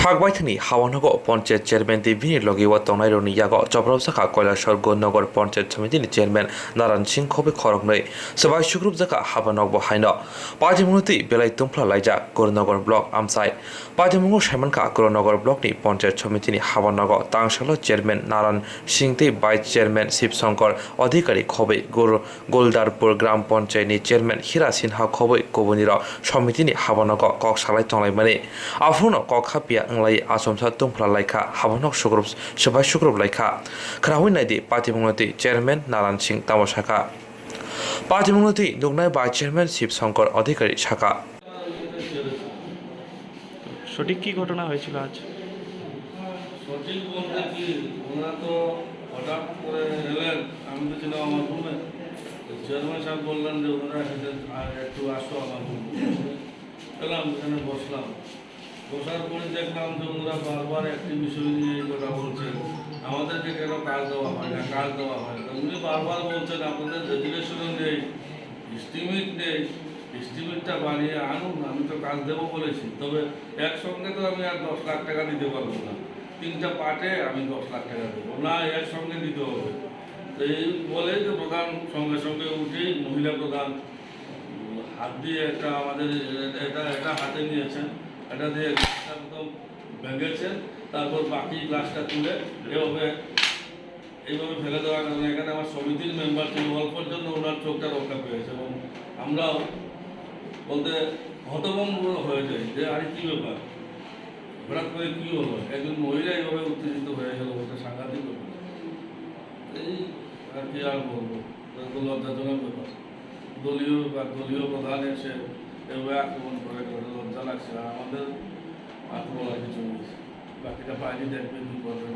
সাগবাইথানি হাওয়ানগর panchayat chairman দিভিনি লগিওয়া তনাইরনি ইয়াগো চপরাव শাখা Kailashahar Gaurnagar panchayat সমিতিনি chairman Narayan Singh খবে খরগनै সবাই সুগ্রুপ জায়গা হাবানগ বহাইন পাজিমুনতি বেলাই তুমফ্লা লাইজা গৌরনগর ব্লক আমসাই পাজিমুঙ্গু সাইমানকা গৌরনগর ব্লকনি পঞ্চায়েত সমিতিনি হাবানগ তাংসাল চেয়ারম্যান নারায়ণ সিং তে ভাইস চেয়ারম্যান শিবশঙ্কর অধিকারী খবে গোলদারপুর গ্রাম পঞ্চায়েতনি চেয়ারম্যান হীরা সিনহা খবে কবনির সমিতিনি হাবানগ কক সালাই তংলাইমানি আফুনো কক হাপিয়া अंगलाई आसमसा तुंफ्ला लाइखा हाबनक सुग्रुप सबाय सुग्रुप लाइखा खराहुइ नायदि पार्टीमुंगति चेयरमैन नारायण सिंह तामसाखा पार्टीमुंगति दुगनाय भाइस चेयरमैन शिव शंकर अधिकारी शाखा সঠিক কি ঘটনা হয়েছিল আজ? সঠিক বলতে কি ওনারা তো হঠাৎ করে এলেন, আমি তো ছিলাম আমার রুমে। চেয়ারম্যান সাহেব বললেন যে ওনারা একটু আসো আমার রুমে। এলাম, এখানে বসলাম। বসার পরে দেখলাম যে ওনারা বারবার একটি বিষয় নিয়ে এই কথা বলছেন, আমাদেরকে কেন কাজ দেওয়া হয় না, কাজ দেওয়া হয় না। উনি বারবার বলছেন আপনাদের রেজুলেশনও নেই, এস্টিমেট নেই, এস্টিমেটটা বানিয়ে আনুন, আমি তো কাজ দেবো বলেছি। তবে একসঙ্গে তো আমি আর 10 লাখ টাকা দিতে পারবো না, 3টা পার্টে আমি 10 লাখ টাকা দেবো না, একসঙ্গে দিতে হবে। তো এই বলে যে প্রধান সঙ্গে সঙ্গে উঠেই মহিলা প্রধান হাত দিয়ে একটা আমাদের এটা হাতে নিয়েছেন, এটা দিয়ে গ্লাসটা প্রথম ভেঙেছেন, তারপর বাকি গ্লাসটা তুলে এইভাবে ফেলে দেওয়ার কারণে এখানে আমার সমিতির মেম্বার ছিল, অল্পের জন্য ওনার চোখটা রক্ষা পেয়েছে এবং আমরাও বলতে হতভম্ব হয়ে যাই যে আরে কী ব্যাপার, হঠাৎ করে কী হলো, একজন মহিলা এইভাবে উত্তেজিত হয়ে গেল, বলতে সাংঘাতিক ব্যাপার। এই আর কি আর বলবো, লজ্জাজনক ব্যাপার। দলীয় প্রধান এসে এভাবে আক্রমণ করে লজ্জা লাগছে। আর আমাদের আক্রমণ কিছু বাকিটা পাইনি, দেখবে কী করবে।